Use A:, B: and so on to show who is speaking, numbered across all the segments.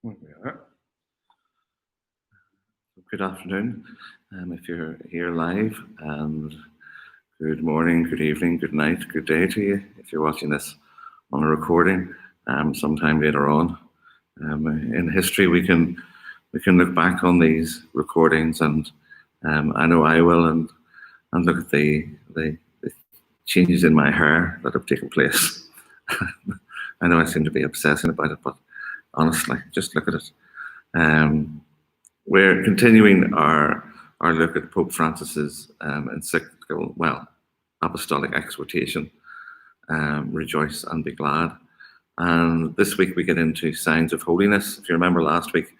A: There we are. Good afternoon, if you're here live, and good morning, good evening, good night, good day to you if you're watching this on a recording sometime later on. In history, we can look back on these recordings, and I know I will, and look at the changes in my hair that have taken place. I know I seem to be obsessing about it, but honestly, just look at it. We're continuing our look at Pope Francis's encyclical, apostolic exhortation, rejoice and be glad. And this week we get into signs of holiness. If you remember last week,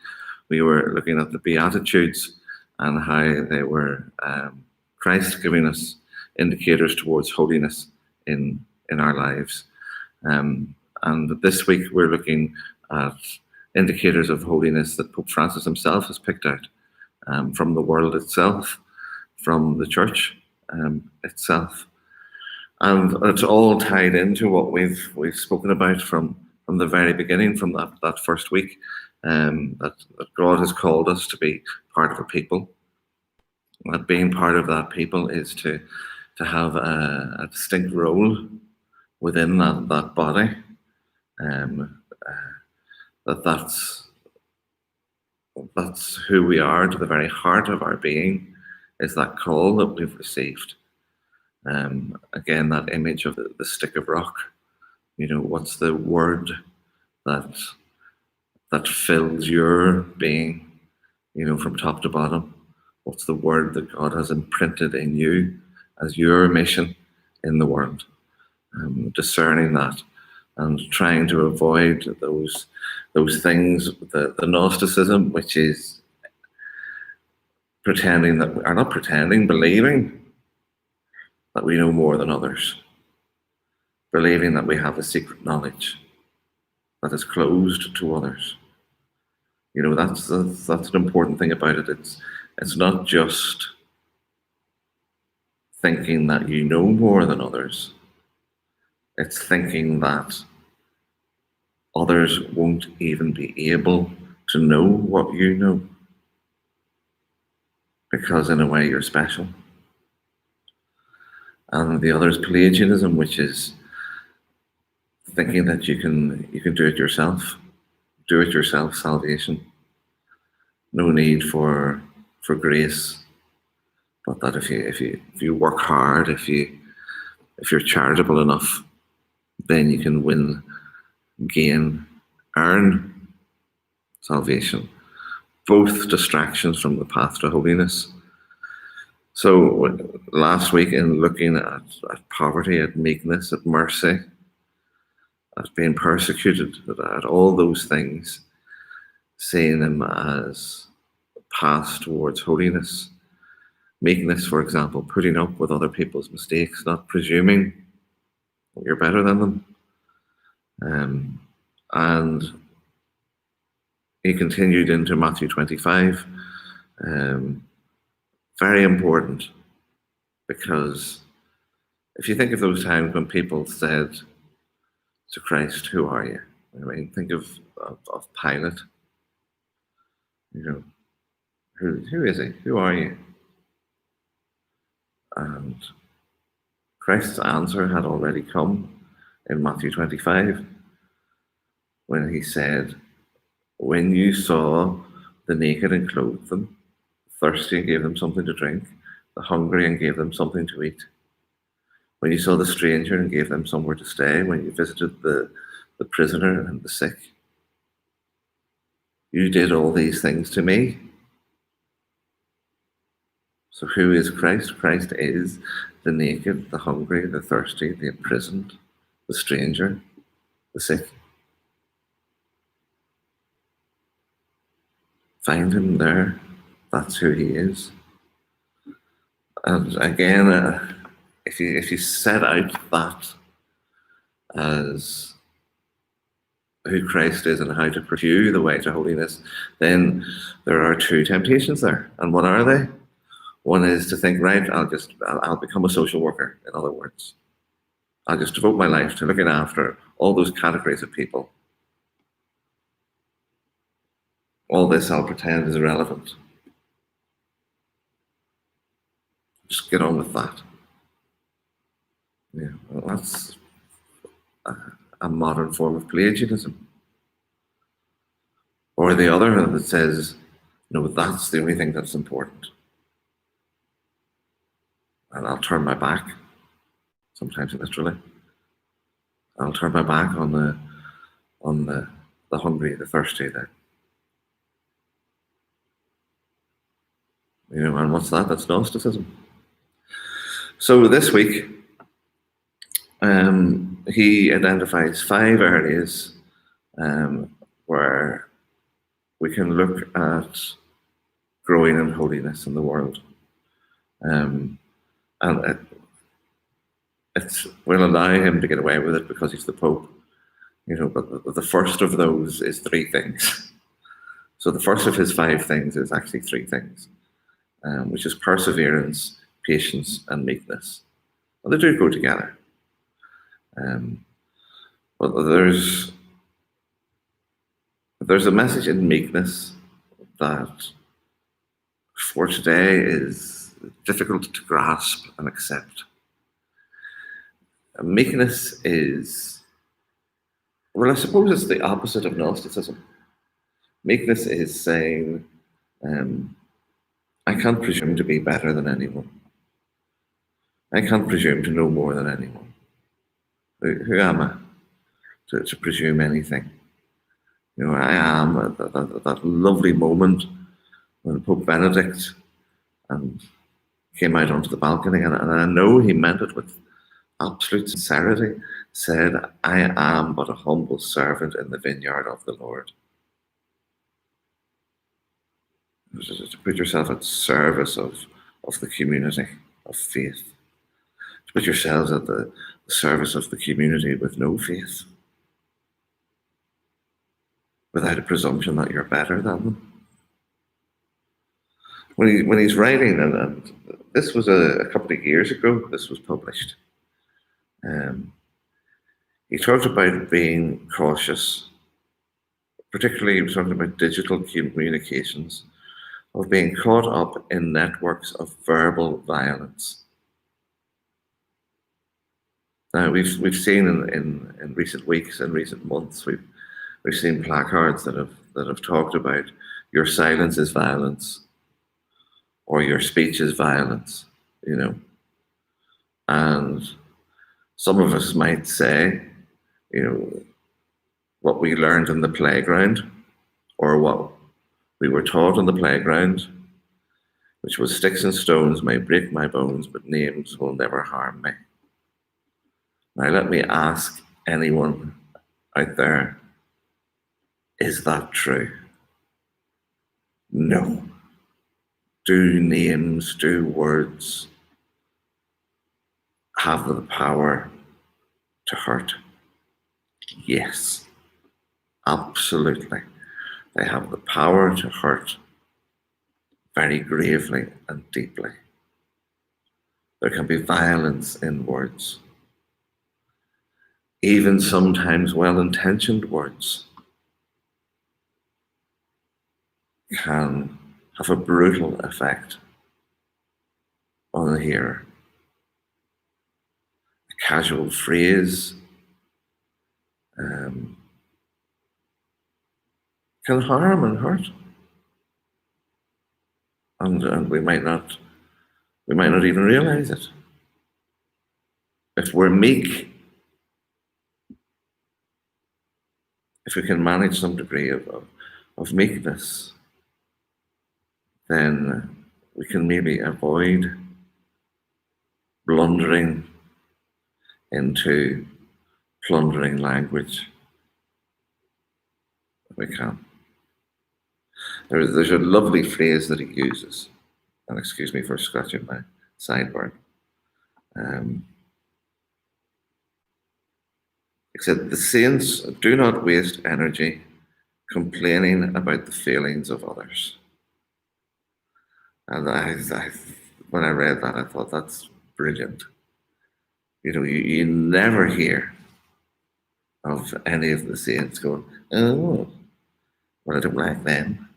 A: we were looking at the Beatitudes and how they were Christ giving us indicators towards holiness in our lives. And this week we're looking at indicators of holiness that Pope Francis himself has picked out from the world itself, from the church itself. And it's all tied into what we've spoken about from the very beginning, from that first week, that God has called us to be part of a people. That being part of that people is to have a distinct role within that body. That's who we are, to the very heart of our being, is that call that we've received. Again, that image of the stick of rock. You know, what's the word that fills your being, from top to bottom? What's the word that God has imprinted in you as your mission in the world? Discerning that and trying to avoid those things, the Gnosticism, which is believing that we know more than others, believing that we have a secret knowledge that is closed to others. That's an important thing about it. It's not just thinking that you know more than others. It's thinking that others won't even be able to know what you know, because in a way you're special. And the other is Pelagianism, which is thinking that you can do it yourself, salvation. No need for grace, but that if you work hard, if you're charitable enough, then you can earn salvation. Both distractions from the path to holiness. So last week, in looking at poverty, at meekness, at mercy, at being persecuted, at all those things, seeing them as paths towards holiness. Meekness, for example, putting up with other people's mistakes, not presuming that you're better than them. And he continued into Matthew 25. Very important, because if you think of those times when people said to Christ, "Who are you?" I mean, think of Pilate. Who is he? Who are you? And Christ's answer had already come in Matthew 25, when he said, "When you saw the naked and clothed them, the thirsty and gave them something to drink, the hungry and gave them something to eat. When you saw the stranger and gave them somewhere to stay, when you visited the prisoner and the sick, you did all these things to me." So who is Christ? Christ is the naked, the hungry, the thirsty, the imprisoned, the stranger, the sick. Find him there. That's who he is. And again, if you set out that as who Christ is and how to pursue the way to holiness, then there are two temptations there. And what are they? One is to think, right, I'll become a social worker, in other words. I'll just devote my life to looking after all those categories of people. All this I'll pretend is irrelevant. Just get on with that. Yeah, well, that's a modern form of Pelagianism. Or the other that says, no, that's the only thing that's important. And I'll turn my back, sometimes literally. I'll turn my back on the hungry, the thirsty, and what's that? That's Gnosticism. So this week, he identifies 5 areas where we can look at growing in holiness in the world. And we'll allow him to get away with it because he's the Pope, but the first of those is 3 things. So the first of his 5 things is actually 3 things, which is perseverance, patience, and meekness. Well, they do go together. But there's a message in meekness that for today is difficult to grasp and accept. Meekness is, well, I suppose it's the opposite of Gnosticism. Meekness is saying, I can't presume to be better than anyone. I can't presume to know more than anyone. Who am I to presume anything? I am that lovely moment when Pope Benedict came out onto the balcony, and I know he meant it with absolute sincerity, said, I am but a humble servant in the vineyard of the Lord. To put yourself at service of the community of faith. To put yourselves at the service of the community with no faith. Without a presumption that you're better than them. When he's writing, and this was a couple of years ago, this was published. He talked about being cautious, particularly he was talking about digital communications, of being caught up in networks of verbal violence. Now we've seen in recent weeks and recent months, we've seen placards that have talked about your silence is violence, or your speech is violence, and some of us might say, what we learned in the playground, or what we were taught in the playground, which was sticks and stones may break my bones, but names will never harm me. Now let me ask anyone out there, is that true? No. Do names, do words have the power to hurt? Yes, absolutely. They have the power to hurt very gravely and deeply. There can be violence in words. Even sometimes well-intentioned words can have a brutal effect on the hearer. A casual phrase can harm and hurt, and we might not even realize it. If we're meek, if we can manage some degree of meekness, then we can maybe avoid blundering into plundering language. We can. There's a lovely phrase that he uses, and excuse me for scratching my sideburn. He said, the saints do not waste energy complaining about the failings of others. And when I read that, I thought, that's brilliant. You never hear of any of the saints going, oh, well, I don't like them.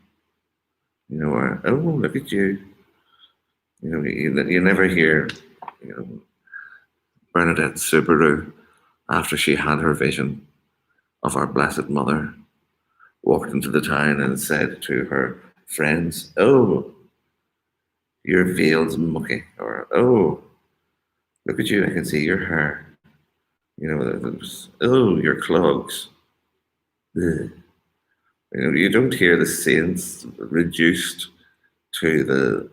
A: Or, oh, look at you. You never hear, Bernadette Subaru, after she had her vision of our Blessed Mother, walked into the town and said to her friends, oh, your veil's mucky, or, oh, look at you, I can see your hair. Oh, your clogs. Ugh. You don't hear the saints reduced to the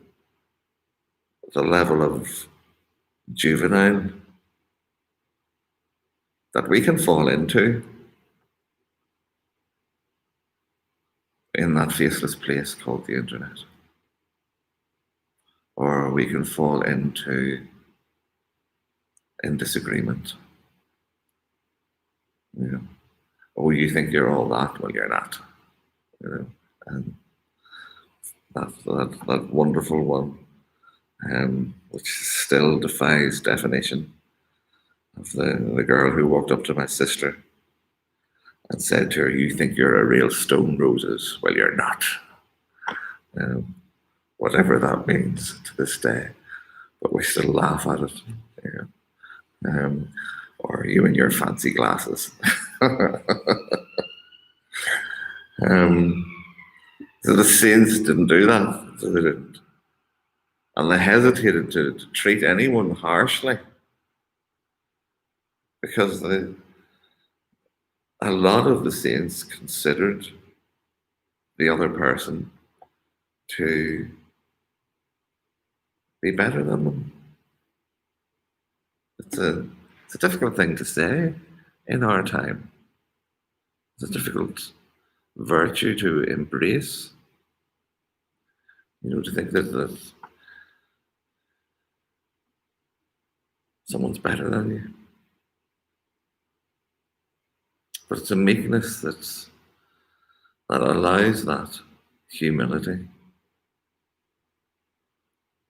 A: level of juvenile that we can fall into in that faceless place called the internet. Or we can fall into in disagreement. Oh, you think you're all that? Well, you're not. And that wonderful one, which still defies definition, of the girl who walked up to my sister and said to her, you think you're a real stone roses? Well, you're not. Whatever that means to this day, but we still laugh at it. Or you and your fancy glasses. So the saints didn't do that. So they didn't. And they hesitated to treat anyone harshly, because a lot of the saints considered the other person to be better than them. It's a difficult thing to say in our time. It's a difficult virtue to embrace. To think that someone's better than you. But it's a meekness that allows that humility.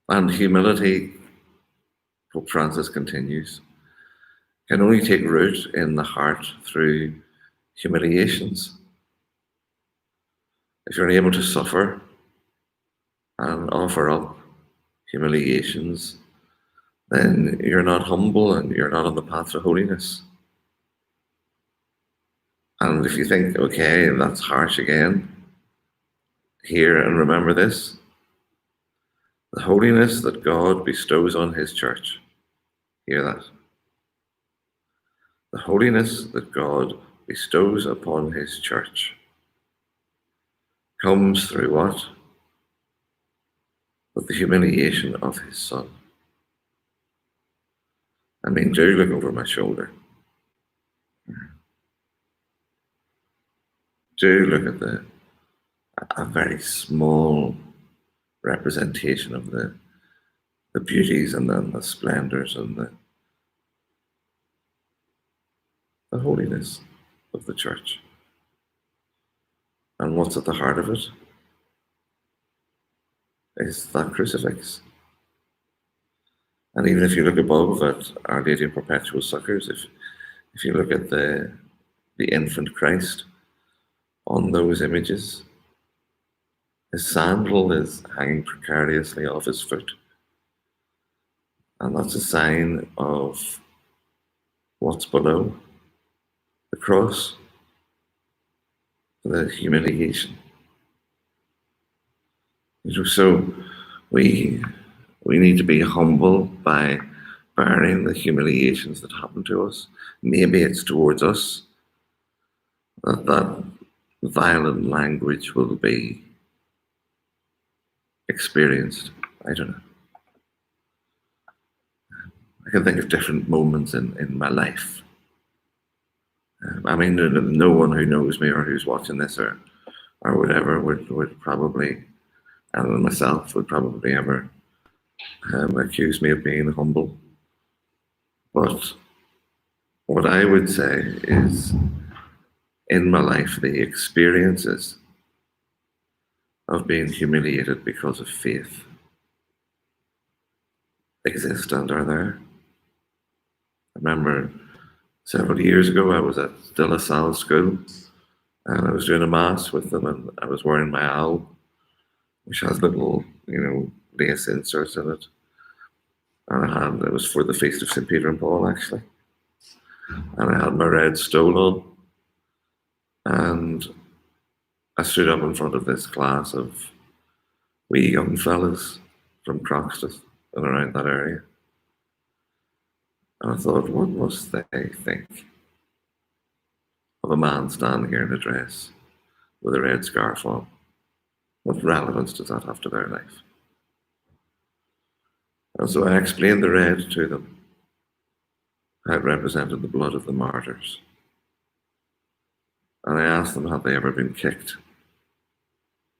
A: And humility, Pope Francis continues, can only take root in the heart through humiliations. If you're able to suffer and offer up humiliations, then you're not humble and you're not on the path to holiness. And if you think, okay, that's harsh again, hear and remember this: the holiness that God bestows on his church. Hear that. The holiness that God bestows upon his church comes through what? With the humiliation of his Son. I mean, do look over my shoulder. Do look at a very small representation of the beauties and then the splendors and the holiness of the church. And what's at the heart of it is that crucifix. And even if you look above at Our Lady of Perpetual Succours, if you look at the infant Christ on those images, his sandal is hanging precariously off his foot. And that's a sign of what's below the cross, the humiliation. So we need to be humble by bearing the humiliations that happen to us. Maybe it's towards us that violent language will be experienced. I don't know. I can think of different moments in my life. I mean, no one who knows me or who's watching this or whatever would probably, and myself would probably ever accuse me of being humble. But what I would say is, in my life, the experiences of being humiliated because of faith exist and are there. I remember several years ago, I was at De La Salle School and I was doing a mass with them and I was wearing my alb. which has little, lace inserts in it. And it was for the feast of St. Peter and Paul, actually. And I had my red stole on. And I stood up in front of this class of wee young fellas from Croxteth and around that area. And I thought, what must they think of a man standing here in a dress with a red scarf on? What relevance does that have to their life? And so I explained the red to them, how it represented the blood of the martyrs. And I asked them, had they ever been kicked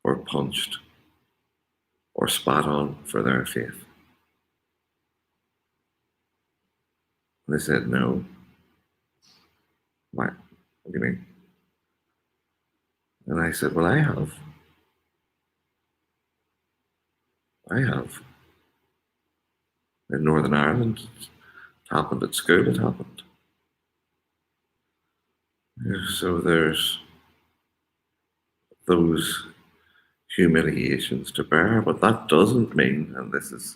A: or punched or spat on for their faith? And they said, no. Why? What do you mean? And I said, well, I have. In Northern Ireland, it happened at school, it happened. So there's those humiliations to bear, but that doesn't mean, and this is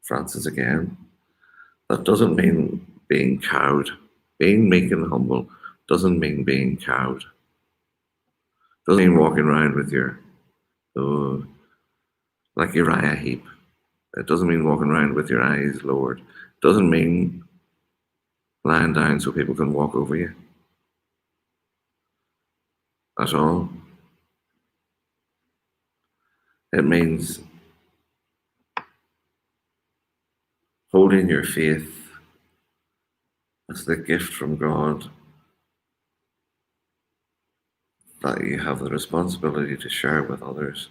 A: Francis again, that doesn't mean being cowed. Being meek and humble doesn't mean being cowed. Doesn't mean walking around with your, like Uriah Heep. It doesn't mean walking around with your eyes lowered. It doesn't mean lying down so people can walk over you. At all. It means holding your faith as the gift from God that you have the responsibility to share with others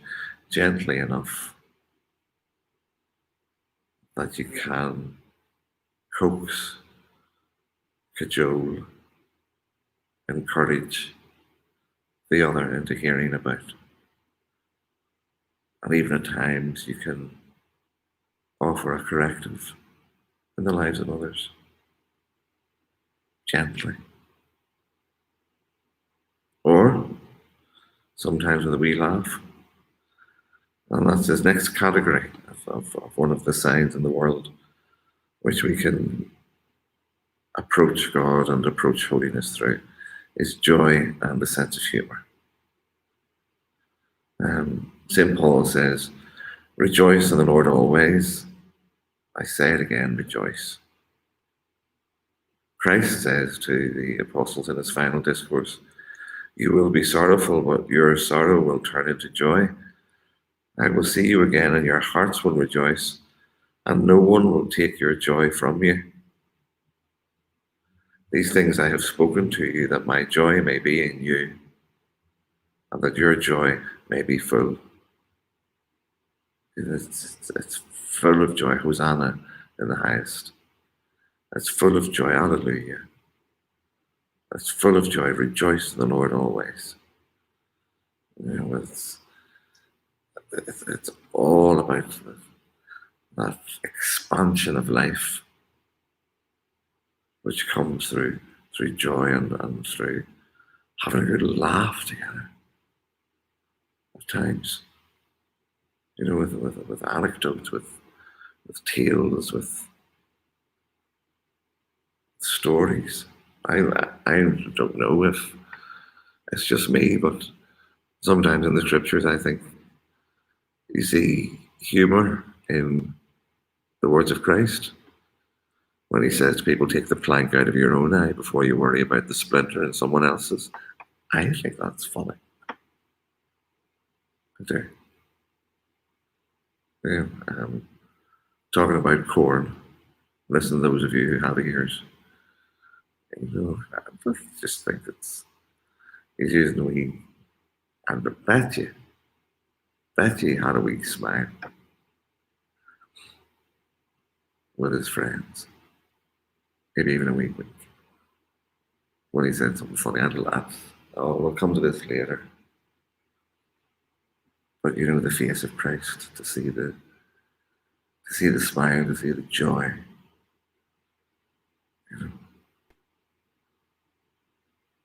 A: gently enough that you can coax, cajole, encourage the other into hearing about. And even at times you can offer a corrective in the lives of others, gently. Or sometimes with a wee laugh. And that's his next category of one of the signs in the world which we can approach God and approach holiness through, is joy and a sense of humour. St. Paul says, rejoice in the Lord always. I say it again, rejoice. Christ says to the apostles in his final discourse, you will be sorrowful, but your sorrow will turn into joy. I will see you again, and your hearts will rejoice, and no one will take your joy from you. These things I have spoken to you, that my joy may be in you, and that your joy may be full. It's full of joy. Hosanna in the highest. It's full of joy. Alleluia. It's full of joy. Rejoice in the Lord always. It's all about that expansion of life which comes through joy and through having a good laugh together at times. With anecdotes, with tales, with stories. I don't know if it's just me, but sometimes in the scriptures I think you see humour in the words of Christ when he says to people, take the plank out of your own eye before you worry about the splinter in someone else's. I think that's funny. I do. Talking about corn, listen to those of you who have ears. I just think he's using a wee, and I bet you he had a wee smile with his friends, maybe even a wee wink, when he said something funny and laugh. Oh, we'll come to this later. But the face of Christ, to see the smile, to see the joy.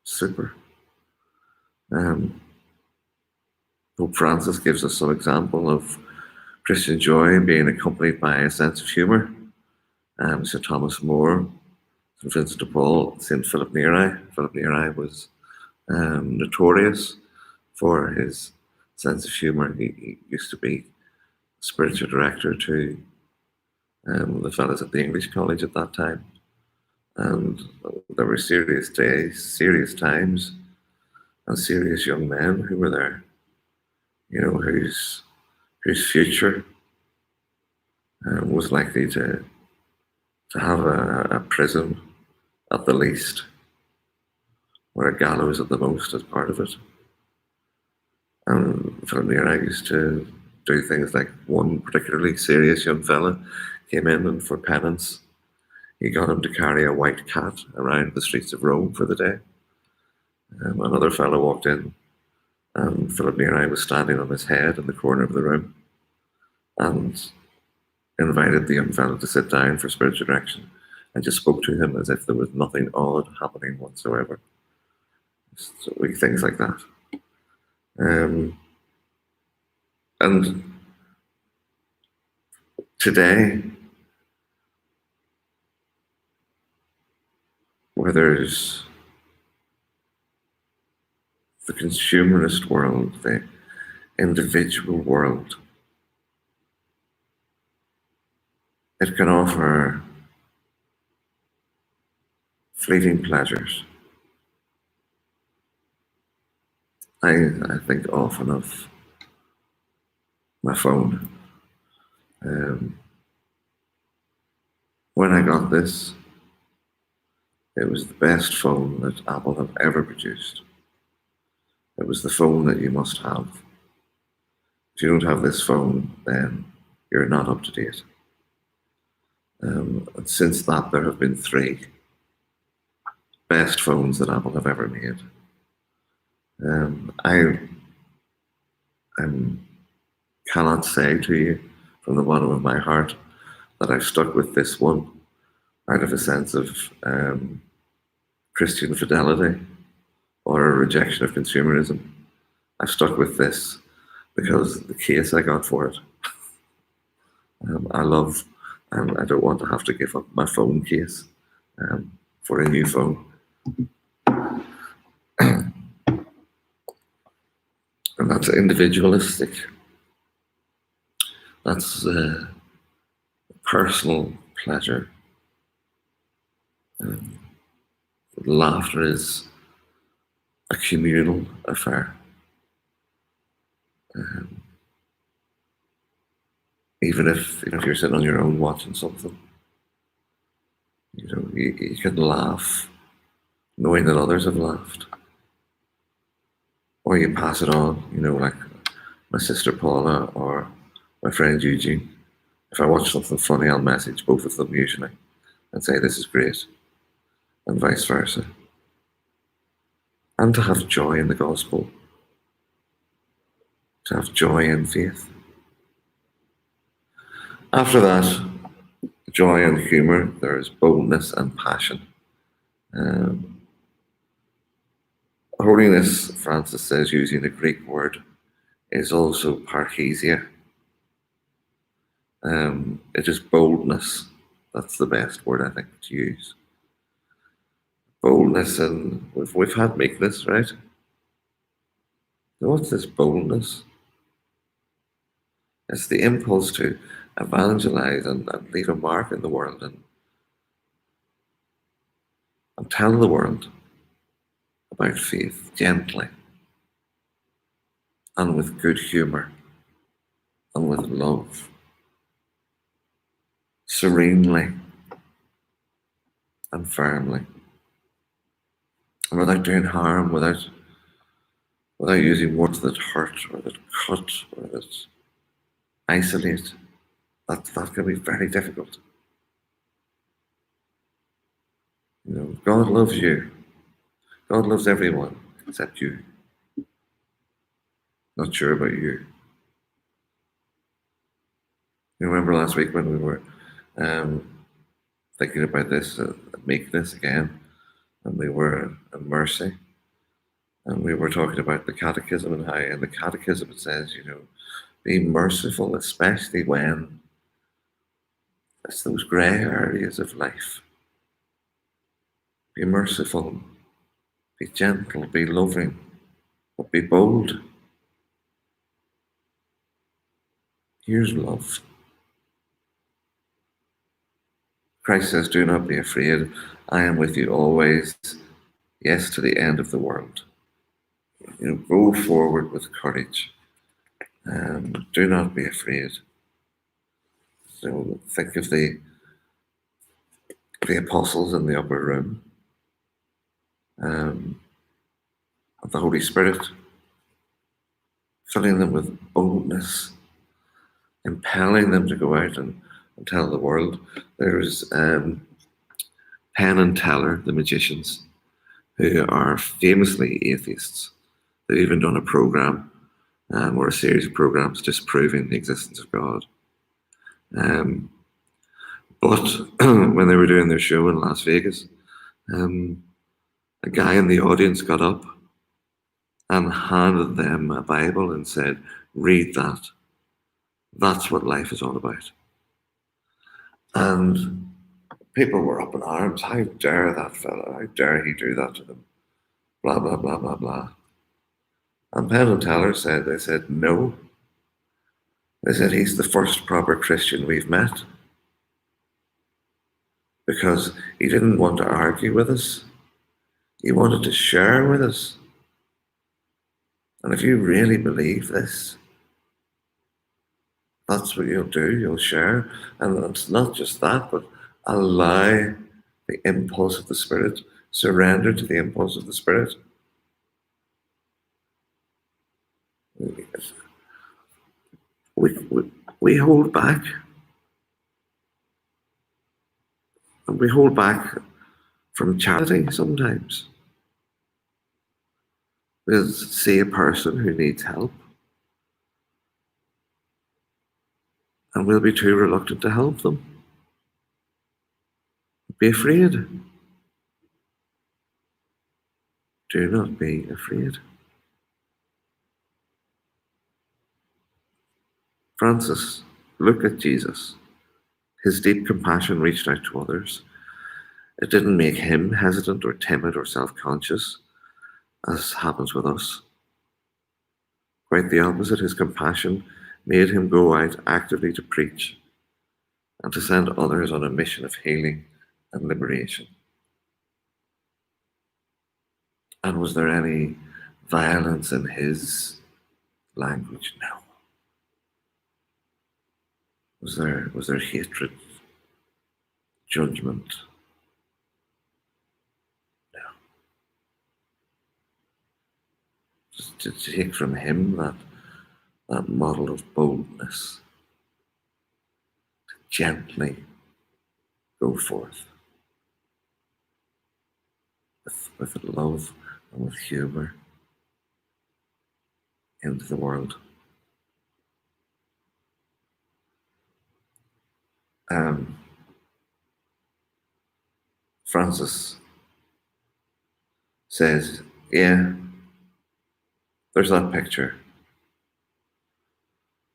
A: Super. Pope Francis gives us some example of Christian joy being accompanied by a sense of humour. Sir Thomas More, St Vincent de Paul, St Philip Neri. Philip Neri was notorious for his sense of humour. He used to be spiritual director to the fellows at the English College at that time. And there were serious days, serious times, and serious young men who were there, whose future was likely to have a prison at the least, or a gallows at the most as part of it. And from there I used to do things like one particularly serious young fella came in, and for penance he got him to carry a white cat around the streets of Rome for the day. Another fellow walked in, and Philip Neri was standing on his head in the corner of the room and invited the young fellow to sit down for spiritual direction and just spoke to him as if there was nothing odd happening whatsoever. So things like that. And today, where there's the consumerist world, the individual world, it can offer fleeting pleasures. I think often of my phone. When I got this, it was the best phone that Apple have ever produced. It was the phone that you must have. If you don't have this phone, then you're not up to date. And since that, there have been 3 best phones that Apple have ever made. I cannot say to you from the bottom of my heart that I've stuck with this one out of a sense of Christian fidelity or a rejection of consumerism. I've stuck with this because the case I got for it, I love, and I don't want to have to give up my phone case for a new phone. And that's individualistic. That's personal pleasure. Laughter is a communal affair. Even if you're sitting on your own watching something, you can laugh knowing that others have laughed. Or you pass it on, like my sister Paula or my friend Eugene. If I watch something funny, I'll message both of them usually and say this is great, and vice versa. And to have joy in the gospel, to have joy in faith. After that, joy and humour, there is boldness and passion. Holiness, Francis says, using the Greek word, is also parrhesia. It is boldness. That's the best word, I think, to use. Boldness, and we've had meekness, right? What's this boldness? It's the impulse to evangelize and leave a mark in the world and tell the world about faith gently and with good humour and with love, serenely and firmly, and without doing harm, without using words that hurt or that cut or that isolate. That can be very difficult. God loves you. God loves everyone except you. Not sure about you. You remember last week when we were thinking about this, meekness again, and we were in mercy. And we were talking about the catechism and how in the catechism it says, be merciful, especially when it's those grey areas of life. Be merciful, be gentle, be loving, but be bold. Here's love. Christ says, do not be afraid. I am with you always, yes, to the end of the world. Go forward with courage. Do not be afraid. So think of the apostles in the upper room, of the Holy Spirit, filling them with boldness, impelling them to go out and tell the world. There's Penn and Teller, the magicians, who are famously atheists. They've even done a program or a series of programs disproving the existence of God. But when they were doing their show in Las Vegas, a guy in the audience got up and handed them a Bible and said, read that. That's what life is all about. And people were up in arms. How dare that fellow? How dare he do that to them? Blah, blah, blah, blah, blah. And Penn and Teller said, no. They said, he's the first proper Christian we've met. Because he didn't want to argue with us. He wanted to share with us. And if you really believe this, that's what you'll do. You'll share. And it's not just that, but allow the impulse of the Spirit. Surrender to the impulse of the Spirit. We hold back. And we hold back from charity sometimes. We'll see a person who needs help, and we'll be too reluctant to help them. Be afraid. Do not be afraid. Francis, look at Jesus. His deep compassion reached out to others. It didn't make him hesitant or timid or self-conscious, as happens with us. Quite the opposite, his compassion made him go out actively to preach and to send others on a mission of healing and liberation. And was there any violence in his language? No. Was there hatred, judgment? No. Just to take from him that model of boldness, to gently go forth with love and with humour into the world. Francis says, yeah, there's that picture.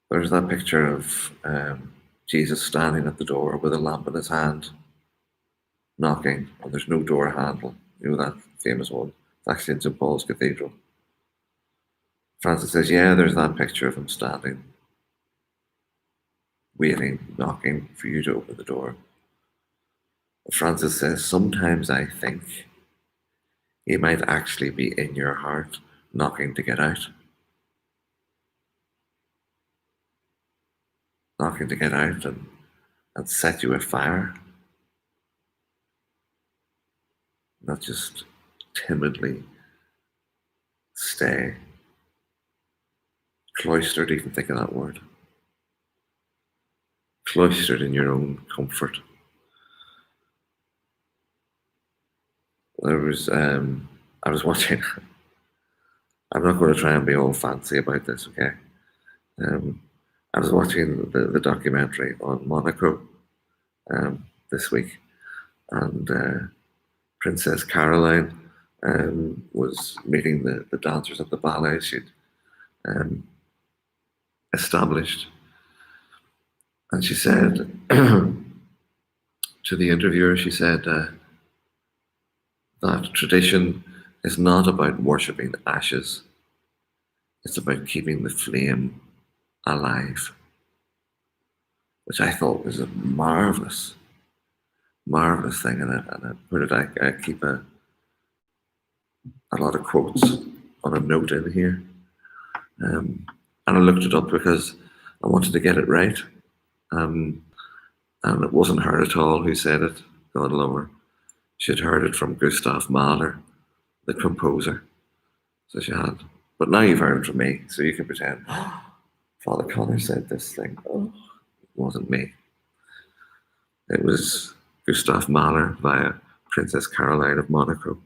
A: There's that picture of Jesus standing at the door with a lamp in his hand, knocking, and there's no door handle. You know that famous one? It's actually in St. Paul's Cathedral. Francis says, yeah, there's that picture of him standing, waiting, knocking for you to open the door. Francis says, sometimes I think he might actually be in your heart, knocking to get out. Knocking to get out and set you afire. Not just timidly stay. Cloistered, even think of that word. Cloistered in your own comfort. I was watching, I'm not going to try and be all fancy about this, okay? I was watching the documentary on Monaco this week, and Princess Caroline was meeting the dancers at the ballet she'd established. And she said to the interviewer, she said that tradition is not about worshipping ashes, it's about keeping the flame alive, which I thought was a marvellous thing. And I keep a lot of quotes on a note in here. And I looked it up because I wanted to get it right. And it wasn't her at all who said it, God love her. She'd heard it from Gustav Mahler, the composer. So she had. But now you've heard it from me, so you can pretend, Father Conor said this thing. Oh, it wasn't me. It was Gustav Mahler via Princess Caroline of Monaco.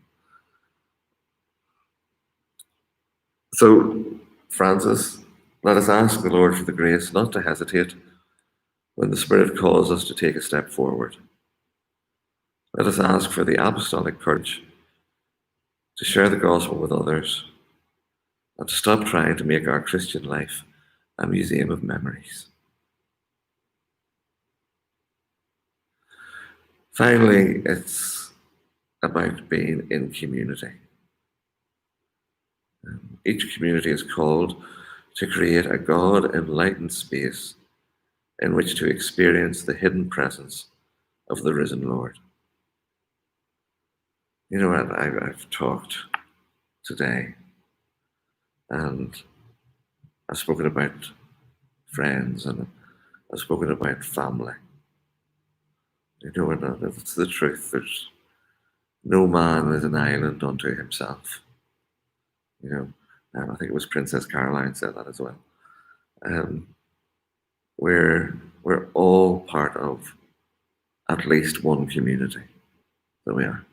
A: So, Francis, let us ask the Lord for the grace not to hesitate when the Spirit calls us to take a step forward. Let us ask for the apostolic courage to share the gospel with others and to stop trying to make our Christian life a museum of memories. Finally, it's about being in community. Each community is called to create a God-enlightened space in which to experience the hidden presence of the risen Lord. You know what? I've talked today, and I've spoken about friends, and I've spoken about family. You know, and it's the truth. There's no man is an island unto himself. You know, I think it was Princess Caroline said that as well. We're all part of at least one community. So we are.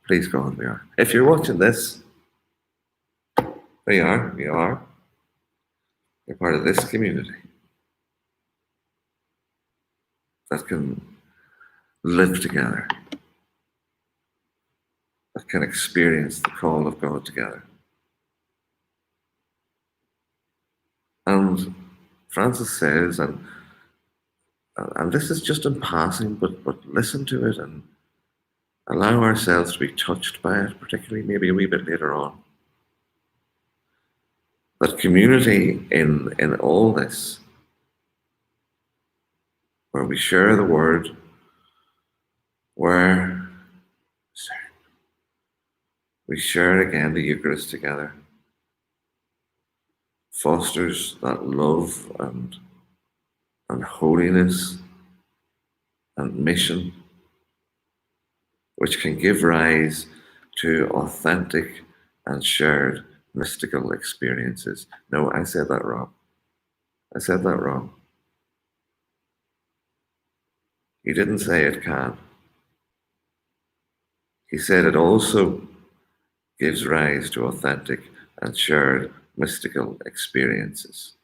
A: Please God, we are. If you're watching this, we are. You're part of this community that can live together, that can experience the call of God together. And Francis says, and this is just in passing, but listen to it and allow ourselves to be touched by it, particularly maybe a wee bit later on. That community in all this, where we share the word, where we share again the Eucharist together, fosters that love and holiness and mission, which can give rise to authentic and shared mystical experiences. No, I said that wrong. He didn't say it can. He said it also gives rise to authentic and shared mystical experiences.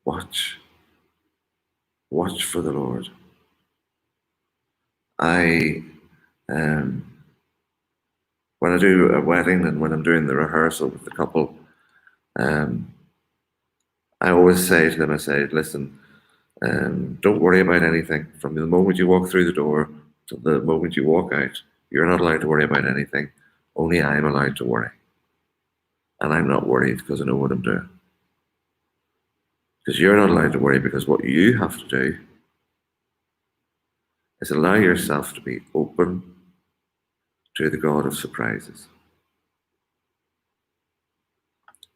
A: Watch for the Lord. When I do a wedding and when I'm doing the rehearsal with the couple, I always say to them, I say, listen, don't worry about anything. From the moment you walk through the door to the moment you walk out, you're not allowed to worry about anything. Only I'm allowed to worry. And I'm not worried because I know what I'm doing. Because you're not allowed to worry, because what you have to do is allow yourself to be open to the God of surprises.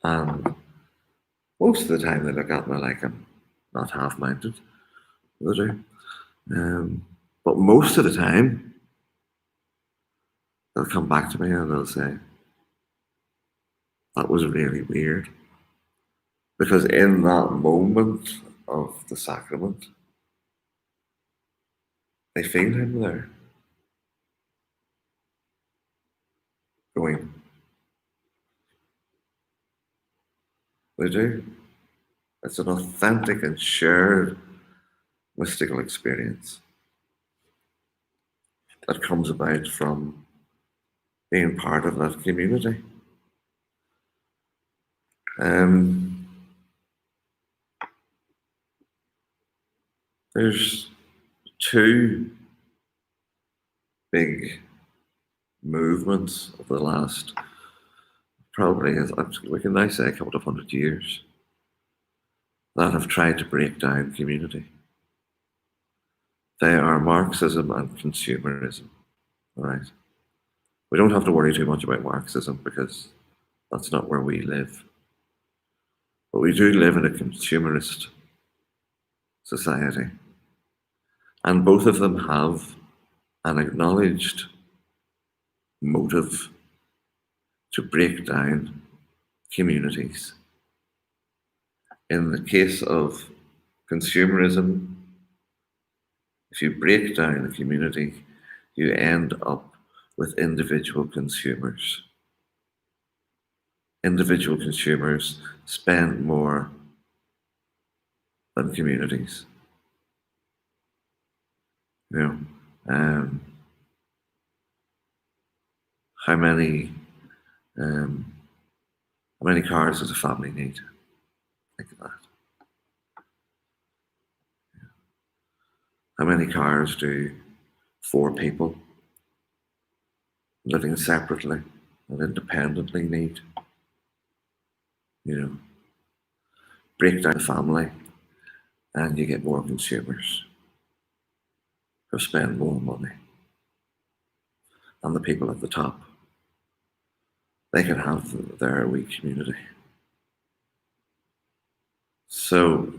A: And most of the time they look at me like I'm not half-minded. They do. But most of the time they'll come back to me and they'll say, that was really weird. Because in that moment of the sacrament, they feel him there. Going. They do. It's an authentic and shared mystical experience. that comes about from being part of that community. There's two big movements of the last, probably, we can now say a couple of 100 years, that have tried to break down community. They are Marxism and consumerism. All right. We don't have to worry too much about Marxism because that's not where we live. But we do live in a consumerist society. And both of them have an acknowledged motive to break down communities. In the case of consumerism, if you break down a community, you end up with individual consumers. Individual consumers spend more than communities. How many cars does a family need? Think of that. How many cars do 4 people living separately and independently need? Break down the family and you get more consumers who spend more money. And the people at the top, they can have their wee community. So,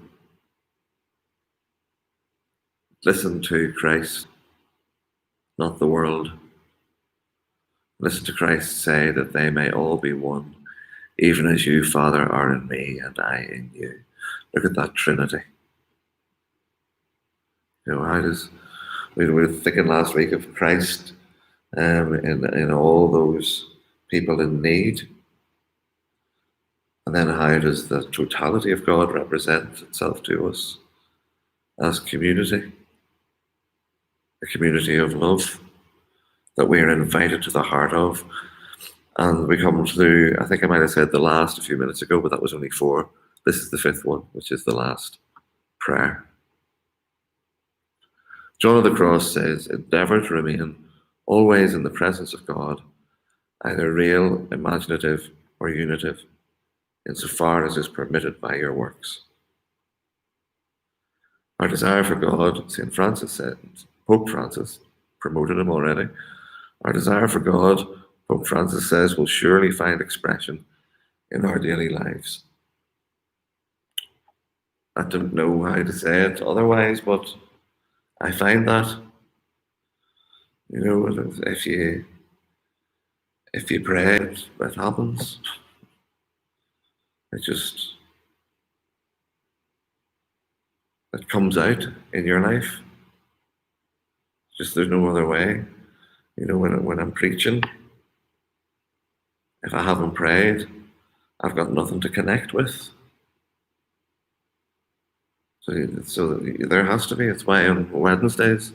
A: listen to Christ, not the world. Listen to Christ say that they may all be one, even as you, Father, are in me and I in you. Look at that Trinity. How does, we were thinking last week of Christ in all those people in need. And then how does the totality of God represent itself to us as community? A community of love that we are invited to the heart of. And we come to, I think I might have said the last a few minutes ago, but that was only 4. This is the 5th one, which is the last prayer. John of the Cross says, endeavour to remain always in the presence of God, either real, imaginative, or unitive, insofar as is permitted by your works. Our desire for God, St. Francis said, Pope Francis promoted him already. Our desire for God, Pope Francis says, will surely find expression in our daily lives. I don't know how to say it otherwise, but I find that, if you pray, it happens. It comes out in your life. There's no other way. When I'm preaching, if I haven't prayed, I've got nothing to connect with. So there has to be. It's why on Wednesdays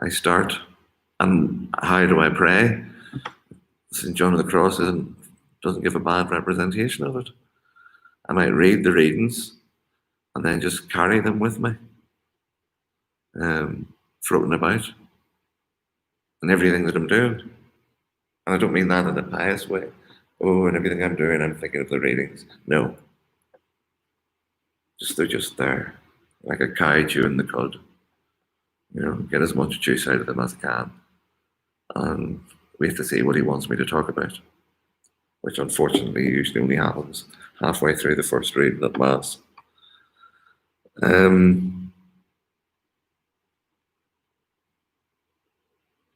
A: I start. And how do I pray? St. John of the Cross doesn't give a bad representation of it. I might read the readings and then just carry them with me, floating about in everything that I'm doing. And I don't mean that in a pious way. Oh, and everything I'm doing, I'm thinking of the readings. No. They're just there, like a cow chewing the cud. Get as much juice out of them as I can. And wait to see what he wants me to talk about, which unfortunately usually only happens halfway through the first reading at Mass.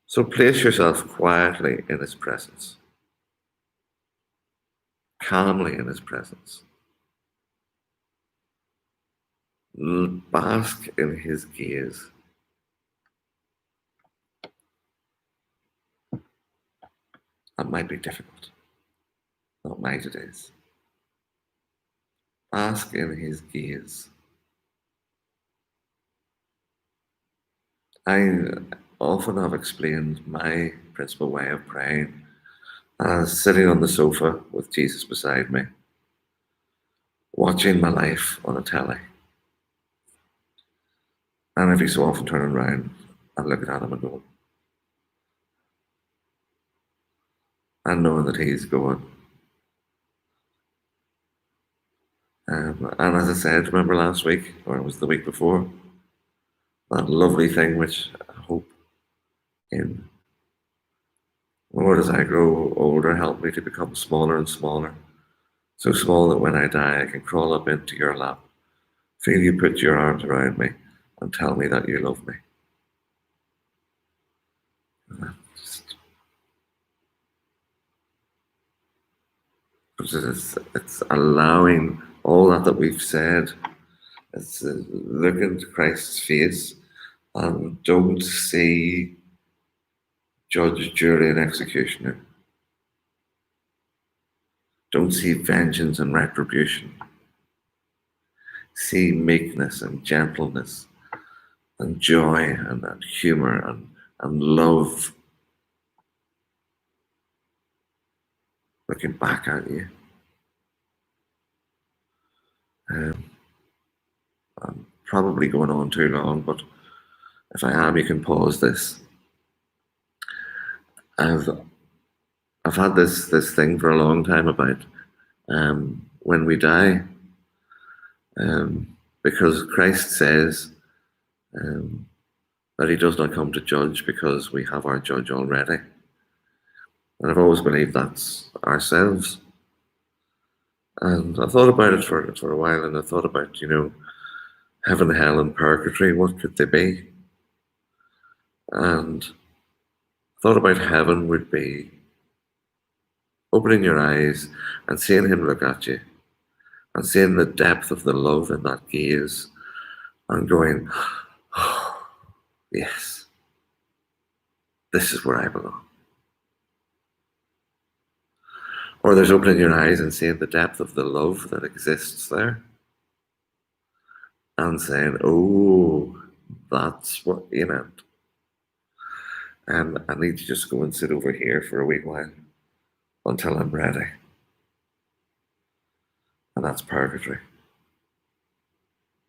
A: So place yourself quietly in his presence, calmly in his presence. Bask in his gaze. That might be difficult. Not might, it is. Bask in his gaze. I often have explained my principal way of praying as sitting on the sofa with Jesus beside me, watching my life on a telly. And every so often turning around and looking at him and going, and knowing that he's going. And as I said, remember last week, or it was the week before, that lovely thing which I hope in. Lord, as I grow older, help me to become smaller and smaller, so small that when I die I can crawl up into your lap, feel you put your arms around me and tell me that you love me. It's allowing all that we've said. It's look into Christ's face and don't see judge, jury, and executioner. Don't see vengeance and retribution. See meekness and gentleness and joy and humour and love looking back at you. I'm probably going on too long, but if I am, you can pause this. I've had this thing for a long time about when we die, because Christ says that he does not come to judge because we have our judge already. And I've always believed that's ourselves. And I thought about it for a while, and I thought about, heaven, hell, and purgatory. What could they be? And I thought about heaven would be opening your eyes and seeing him look at you and seeing the depth of the love in that gaze and going, oh, yes, this is where I belong. Or there's opening your eyes and seeing the depth of the love that exists there and saying, oh, that's what you meant. And I need to just go and sit over here for a wee while until I'm ready. And that's purgatory.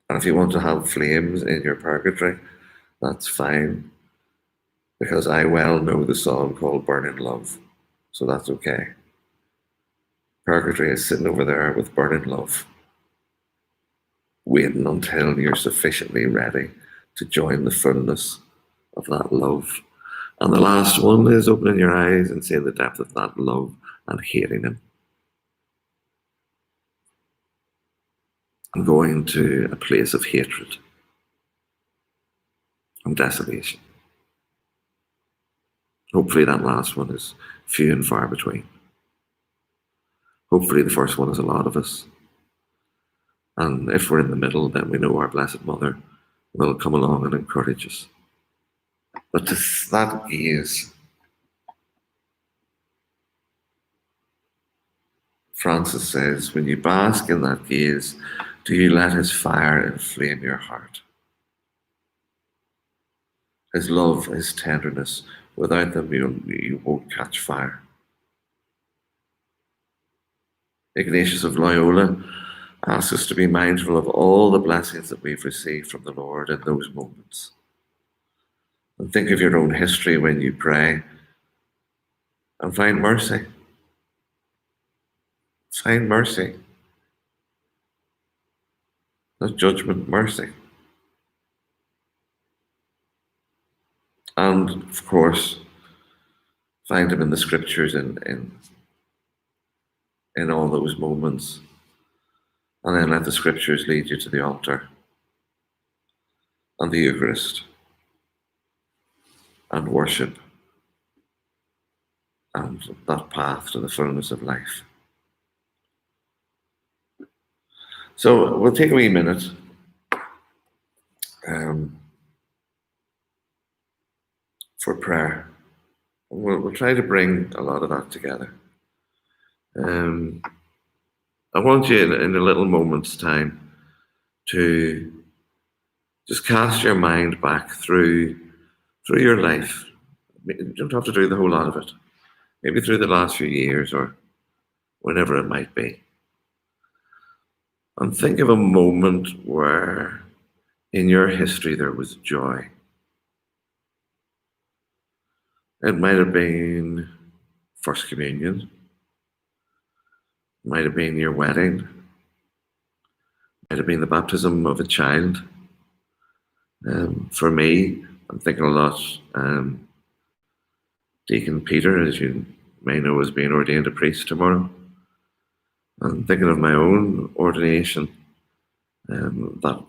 A: And if you want to have flames in your purgatory, that's fine. Because I well know the song called Burning Love. So that's okay. Purgatory is sitting over there with burning love, waiting until you're sufficiently ready to join the fullness of that love. And the last one is opening your eyes and seeing the depth of that love and hating him. And going to a place of hatred and desolation. Hopefully that last one is few and far between. Hopefully the first one is a lot of us. And if we're in the middle, then we know our Blessed Mother will come along and encourage us. But to that gaze, Francis says, when you bask in that gaze, do you let his fire inflame your heart? His love, his tenderness, without them you won't catch fire. Ignatius of Loyola asks us to be mindful of all the blessings that we've received from the Lord in those moments. And think of your own history when you pray and find mercy. Find mercy. Not judgment, mercy. And of course, find him in the scriptures in all those moments. And then let the scriptures lead you to the altar and the Eucharist and worship and that path to the fullness of life. So we'll take a wee minute for prayer. We'll try to bring a lot of that together. I want you in a little moment's time to just cast your mind back through through your life. You don't have to do the whole lot of it. Maybe through the last few years or whenever it might be. And think of a moment where in your history there was joy. It might have been First Communion, might have been your wedding, might have been the baptism of a child. For me, I'm thinking a lot, Deacon Peter, as you may know, is being ordained a priest tomorrow. I'm thinking of my own ordination, that